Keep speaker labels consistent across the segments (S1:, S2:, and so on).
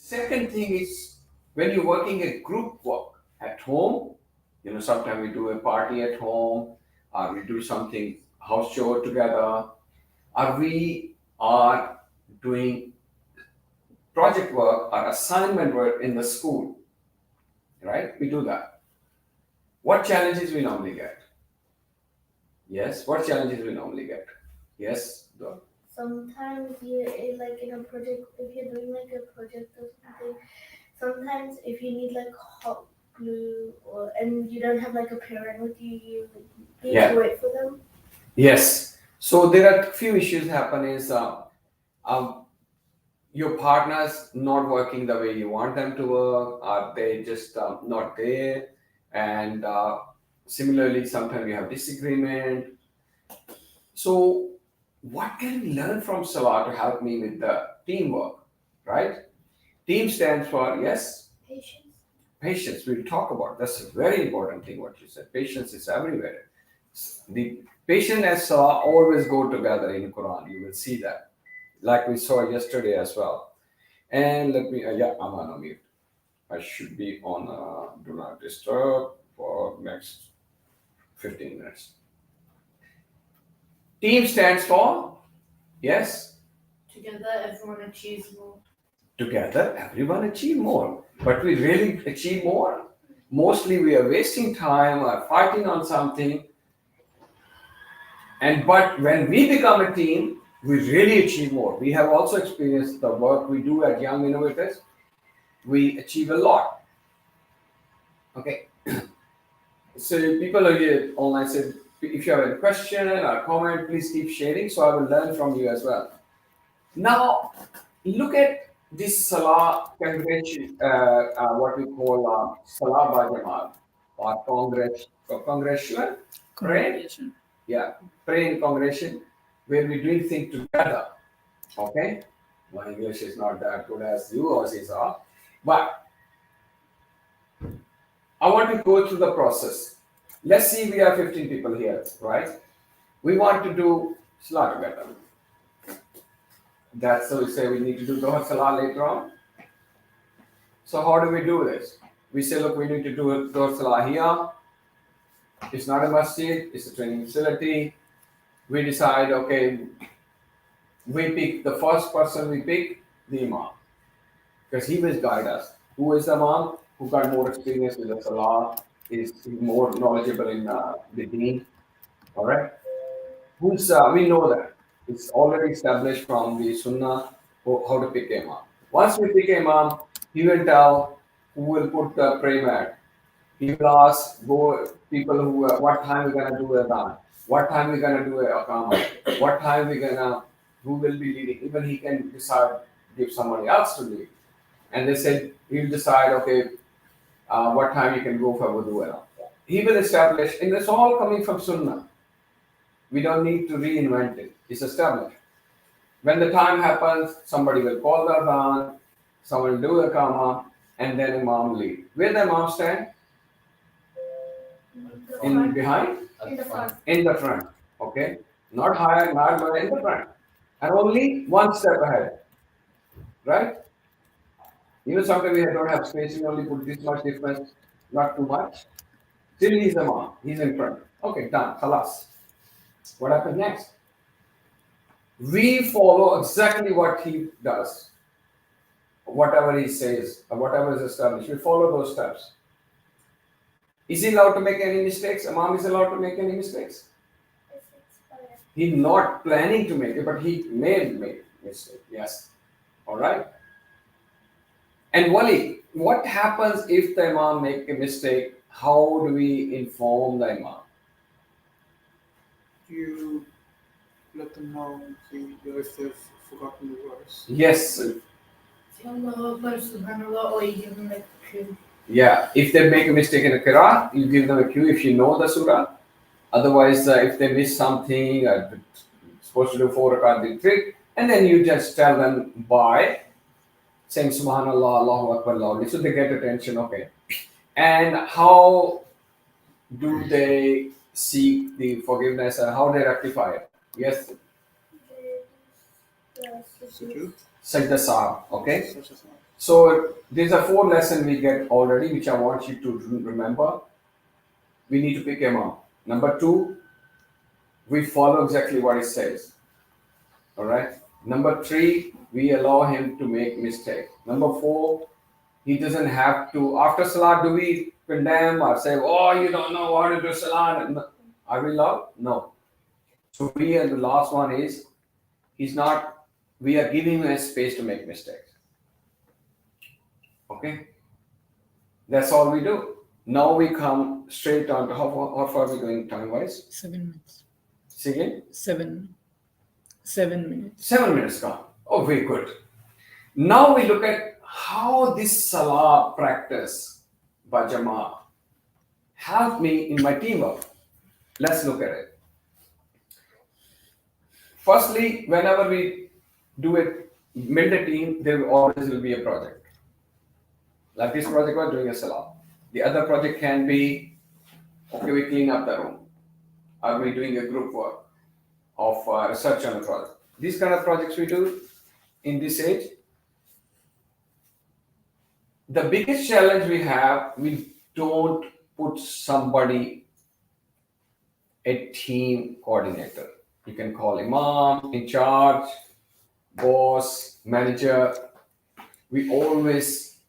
S1: Second thing is when you're working a group work at home, sometimes we do a party at home, or we do something house chore together, or we are doing project work or assignment work in the school, right? We do that. What challenges we normally get? Yes, what challenges we normally get? Yes,
S2: Sometimes like in a project, if you're doing like a project or something, sometimes if you need like hot glue and you don't have like a parent with you, you need
S1: yeah,
S2: to wait for them.
S1: yes. So there are few issues happen is um, your partner's not working the way you want them to work, or they just not there, and similarly sometimes we have disagreement. So what can we learn from Salah to help me with the teamwork, right? Team stands for, yes,
S2: Patience.
S1: patience. We'll talk about that's a very important thing what you said. Patience is everywhere. The patience and Salah always go together in Quran. You will see that, like we saw yesterday as well. And let me, yeah, I'm on mute. I should be on do not disturb for next 15 minutes. Team stands for, yes,
S2: Together, everyone achieves more.
S1: together everyone achieve more. But we really achieve more? Mostly we are wasting time or fighting on something. But when we become a team, we really achieve more. We have also experienced the work we do at Young Innovators. We achieve a lot. Okay. So people are here online said, if you have a question or comment, please keep sharing so I will learn from you as well. Now, look at this Salah congregation, what we call Salah Bajamal or congregation, pray, yeah, pray in congregation where we doing things together. Okay, my English is not that good as you or are, but I want to go through the process. Let's see, we are 15 people here, right? We want to do Salah together. That's so we say we need to do Doha Salah later on. So how do we do this? We say, look, we need to do Doha Salah here. It's not a masjid, it's a training facility. We decide, okay, we pick the first person we pick, the Imam. Because he will guide us. Who is the Imam? Who got more experience with the Salah, is more knowledgeable in the deen. All right? We know that. It's already established from the Sunnah how to pick Imam. Once we pick Imam, he will tell who will put the prayer mat. He will ask go people who what time we're gonna do a dhan, what time we're gonna do a akama, what time we're gonna who will be leading. Even he can decide give somebody else to lead. And they said he'll decide okay what time you can go for wudu and all. He will establish, and it's all coming from Sunnah. We don't need to reinvent it. It's established. When the time happens, somebody will call the adhan, someone will do the kama, and then Imam lead. Where the Imam stand? In behind?
S2: In the front.
S1: In the front. Okay? Not higher, not lower, in the front. And only one step ahead. Right? Even sometimes we don't have space, we only put this much difference, not too much. Still he's the Imam. He's in front. Okay, done. Khalas. What happens next? We follow exactly what he does, whatever he says, or whatever is established. We follow those steps. Is he allowed to make any mistakes? Imam is allowed to make any mistakes? He's not planning to make it, but he may make mistake. Yes. All right. And Wali, what happens if the Imam make a mistake? How do we inform the Imam?
S3: You let them know if they've forgotten the verse.
S1: Yes.
S2: Subhanallah, or you give them like a cue.
S1: Yeah. If they make a mistake in a qira'ah, you give them a cue if you know the surah. Otherwise, if they miss something, supposed to do 4 rakat, the trick, and then you just tell them by saying Subhanallah, Allahu Akbar loudly, so they get attention. Okay. And how do they seek the forgiveness and how they rectify it? Yes.
S3: Sujood.
S1: Sajda Sahab. Okay.
S3: Such as that.
S1: So these are 4 lessons we get already, which I want you to remember. We need to pick him up. Number 2, we follow exactly what he says. All right. Number 3, we allow him to make mistake. Number 4, he doesn't have to. After Salat, do we condemn or say, "Oh, you don't know how to do Salat"? No. Are we allowed? No. So we, and the last one is, he's not. We are giving him a space to make mistakes. Okay. That's all we do. Now we come straight on to how far are we going time wise?
S4: 7 minutes.
S1: See again?
S4: 7 minutes.
S1: 7 minutes gone. Oh, very good. Now we look at how this Salah practice by Jama'ah helped me in my teamwork. Let's look at it. Firstly, whenever we do it, build a team, there always will be a project. Like this project, we're doing a Salah. The other project can be, okay, we clean up the room. Are we doing a group work of research on a project? These kind of projects we do in this age. The biggest challenge we have, we don't put somebody, a team coordinator. You can call imam, in charge, boss, manager. We always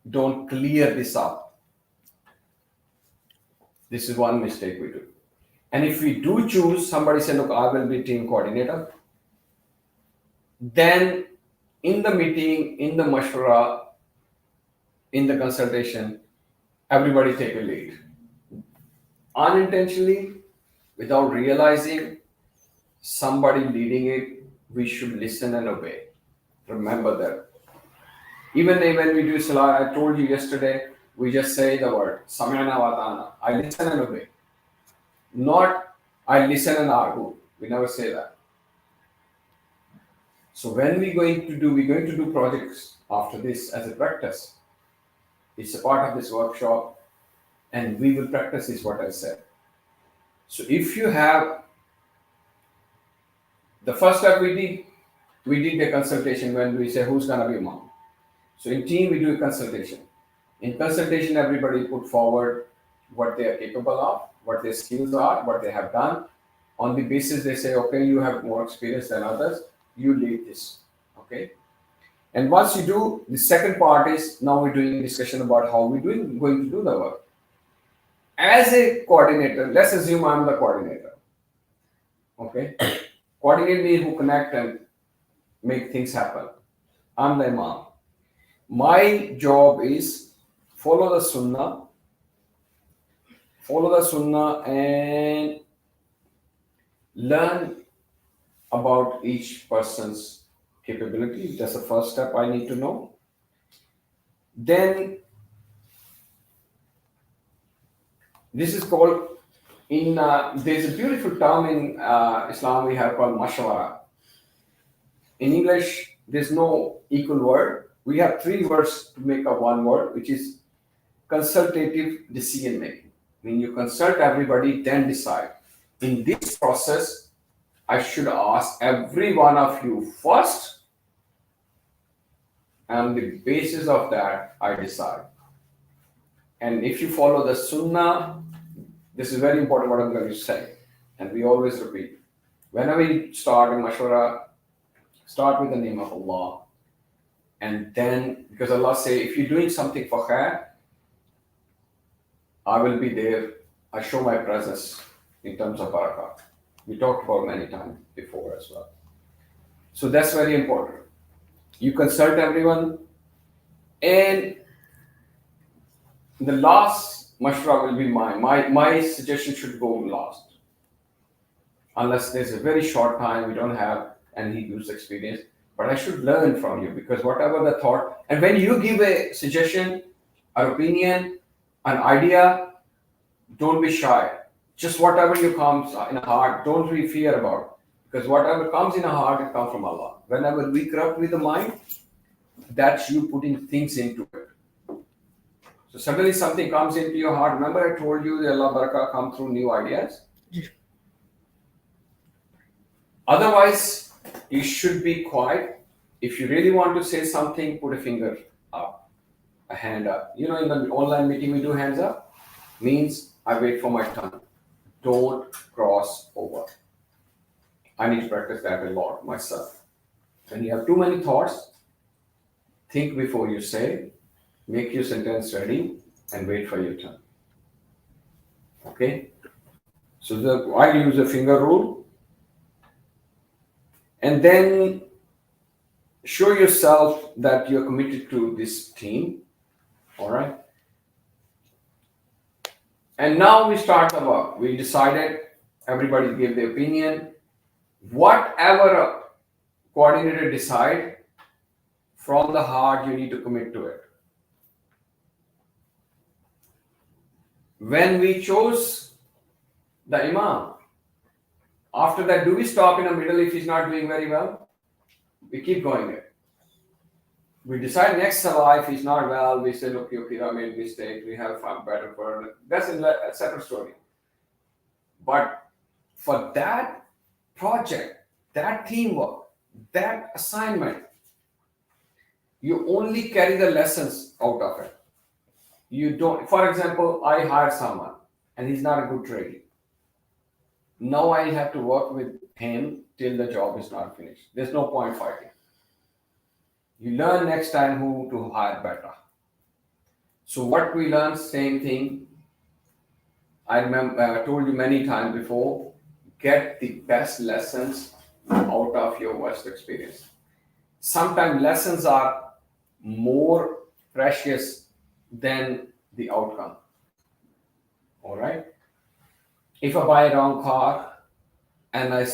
S1: don't clear this up. This is one mistake we do. And if we do choose somebody, say, look, I will be team coordinator, then in the meeting, in the mashwara, in the consultation, everybody take a lead. Unintentionally, without realizing, somebody leading it, we should listen and obey. Remember that. Even when we do Salah, I told you yesterday, we just say the word, Sami'na wa ta'ana. I listen and obey. Not, I listen and argue. We never say that. So when we're going to do projects after this as a practice. It's a part of this workshop, and we will practice is what I said. So if you have the first step we did the consultation when we say who's gonna be imam. So in team we do a consultation. In consultation, everybody put forward what they are capable of, what their skills are, what they have done. On the basis they say, okay, you have more experience than others, you lead this. Okay. And once you do, the second part is now we're doing a discussion about how we're going to do the work. As a coordinator, let's assume I'm the coordinator. Okay. Coordinate means who connect and make things happen. I'm the imam. My job is follow the sunnah and learn about each person's capability. That's the first step I need to know. Then this is called there's a beautiful term in Islam we have called mashwara. In English, there's no equal word. We have 3 words to make up one word, which is consultative decision making. When you consult everybody, then decide. In this process, I should ask every one of you first, and on the basis of that, I decide. And if you follow the sunnah, this is very important what I'm going to say, and we always repeat. Whenever you start in mashwara, start with the name of Allah. And then, because Allah say, if you're doing something for khair, I will be there. I show my presence in terms of barakah. We talked about many times before as well. So that's very important. You consult everyone, and the last mashwara will be mine. My suggestion should go last. Unless there's a very short time we don't have any use experience. But I should learn from you, because whatever the thought, and when you give a suggestion, an opinion, an idea, don't be shy. Just whatever you comes in a heart, don't be fear about. Because whatever comes in a heart, it comes from Allah. Whenever we corrupt with the mind, that's you putting things into it. So suddenly something comes into your heart. Remember I told you the Allah barakah come through new ideas?
S4: Yeah.
S1: Otherwise, you should be quiet. If you really want to say something, put a finger a hand up. You know, in the online meeting we do hands up, means I wait for my turn. Don't cross over. I need to practice that a lot myself. When you have too many thoughts, think before you say, make your sentence ready, and wait for your turn. Okay? So I use the finger rule, and then show yourself that you're committed to this team. All right? And now we start the work. We decided, everybody gave their opinion. Whatever a coordinator decide, from the heart you need to commit to it. When we chose the imam, after that, do we stop in the middle if he's not doing very well? We keep going there. We decide next salah, if he's not well, we say, look, I made a mistake, we have found better for it. That's a separate story. But for that project, that teamwork, that assignment, you only carry the lessons out of it. You don't, for example, I hire someone and he's not a good trader. Now I have to work with him till the job is not finished. There's no point fighting. You learn next time who to hire better. So what we learn, same thing. I remember I told you many times before, get the best lessons out of your worst experience. Sometimes lessons are more precious than the outcome. All right? If I buy a wrong car and I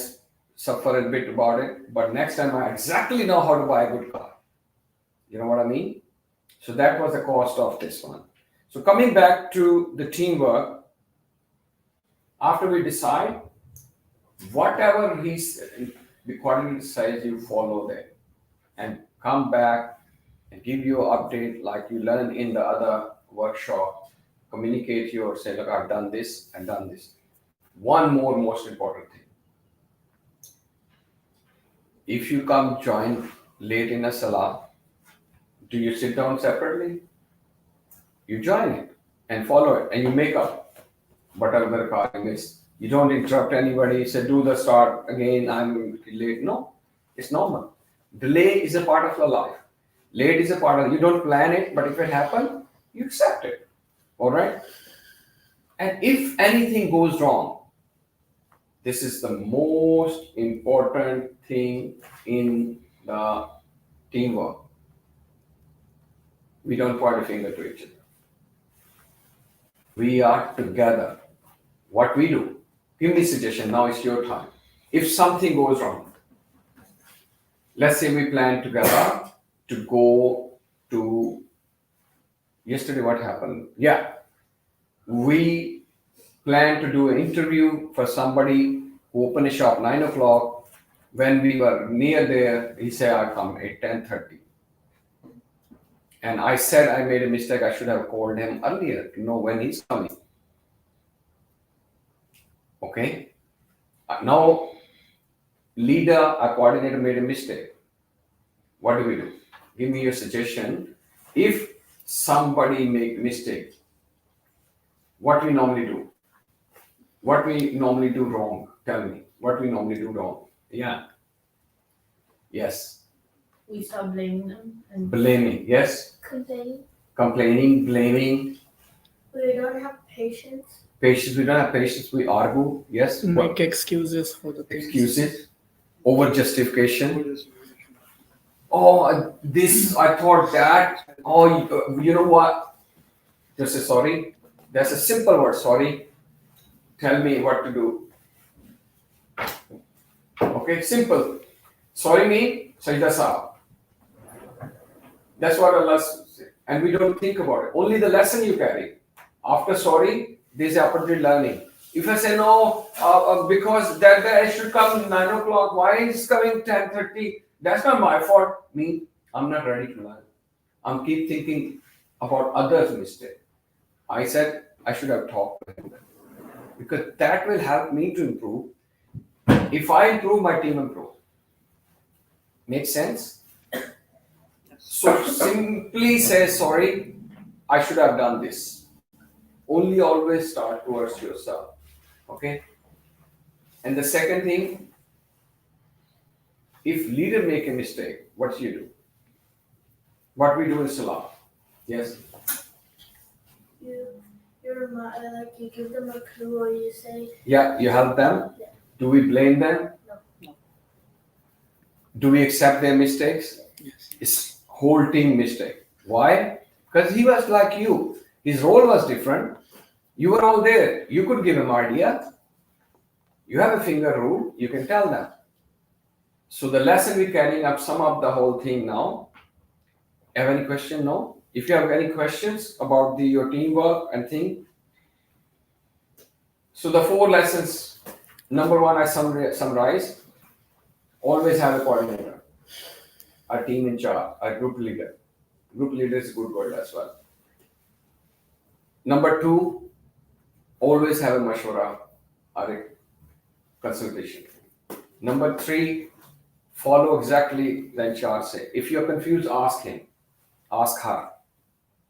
S1: suffer a bit about it, but next time I exactly know how to buy a good car. You know what I mean? So that was the cost of this one. So coming back to the teamwork, after we decide, whatever the coordinator says, you follow that and come back and give you an update like you learned in the other workshop. Communicate your, say, look, I've done this and done this. One more most important thing. If you come join late in a salah, do you sit down separately? You join it and follow it and you make up whatever car you missed. You don't interrupt anybody, say do the start again, I'm late. No, it's normal. Delay is a part of your life. Late is a part of, you don't plan it, but if it happens, you accept it. All right? And if anything goes wrong, this is the most important thing in the teamwork. We don't point a finger to each other. We are together. What we do, give me a suggestion, now it's your time. If something goes wrong, let's say we plan together to go to, yesterday what happened? Yeah, we planned to do an interview for somebody who opened a shop 9 o'clock. When we were near there, he said, I'll come at 10:30. And I said I made a mistake, I should have called him earlier to know when he's coming. Okay? Now, leader or coordinator made a mistake. What do? Give me your suggestion. If somebody make mistake, what we normally do? What we normally do wrong? Tell me. What we normally do wrong? Yeah. Yes.
S2: We start blaming them. And
S1: Blaming. Yes.
S2: complaining.
S1: Complaining, blaming.
S2: We don't have patience.
S1: Patience. We don't have patience. We argue. Yes.
S3: Make excuses for the things.
S1: Excuses. Over justification. Oh, this, I thought that. Oh, you know what? Just say sorry. That's a simple word, sorry. Tell me what to do. Okay, simple. Sorry mean, sajda saab. That's what Allah says. And we don't think about it. Only the lesson you carry. After sorry, there's opportunity learning. If I say no, because that guy should come 9 o'clock, why is coming 10:30? That's not my fault. Me, I'm not ready to learn. I'm keep thinking about others' mistake. I said I should have talked to him because that will help me to improve. If I improve, my team improve. Make sense? So simply say sorry I should have done this. Only always start towards yourself. Okay? And the second thing, if leader make a mistake, what do you do? What we do in Salat? Yes.
S2: Like you give them a clue or you say.
S1: Yeah, you help them.
S2: Yeah.
S1: Do we blame them?
S2: No.
S1: Do we accept their mistakes?
S3: Yes.
S1: It's whole team mistake. Why? Because he was like you. His role was different. You were all there. You could give him idea. You have a finger rule. You can tell them. So the lesson we're carrying up, sum up the whole thing now. Have any question? No. If you have any questions about your teamwork and thing. So the 4 lessons. Number 1, I summarize. Always have a coordinator, a team in charge, a group leader. Group leader is a good word as well. Number 2, always have a mashwara or a consultation. Number 3, follow exactly the in charge say. If you're confused, ask him, ask her.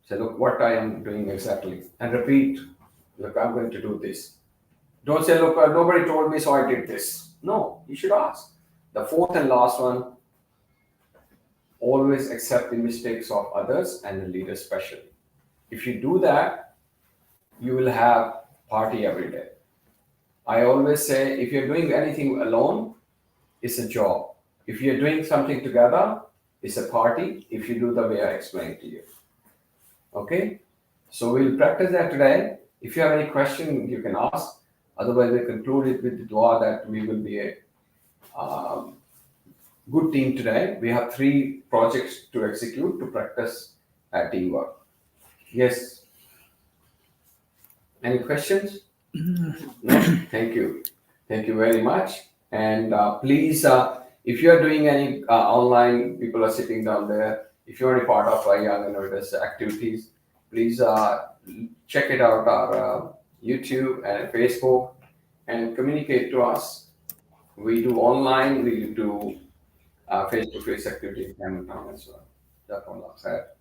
S1: Say, look, what I am doing exactly, and repeat. Look, I'm going to do this. Don't say, look, nobody told me, so I did this. No, you should ask. The 4th and last one, always accept the mistakes of others and the leader especially. If you do that, you will have party every day. I always say, if you're doing anything alone, it's a job. If you're doing something together, it's a party. If you do the way I explained to you. Okay? So we'll practice that today. If you have any question, you can ask. Otherwise, we conclude it with the dua that we will be a good team today. We have 3 projects to execute to practice teamwork. Yes. Any questions? No? Thank you. Thank you very much. And please, if you are doing any online, people are sitting down there. If you are a part of our Young Innovators activities, please check it out our YouTube and Facebook and communicate to us. We do online, we do face-to-face activity in Cameron Town as well. Jazakallah khair.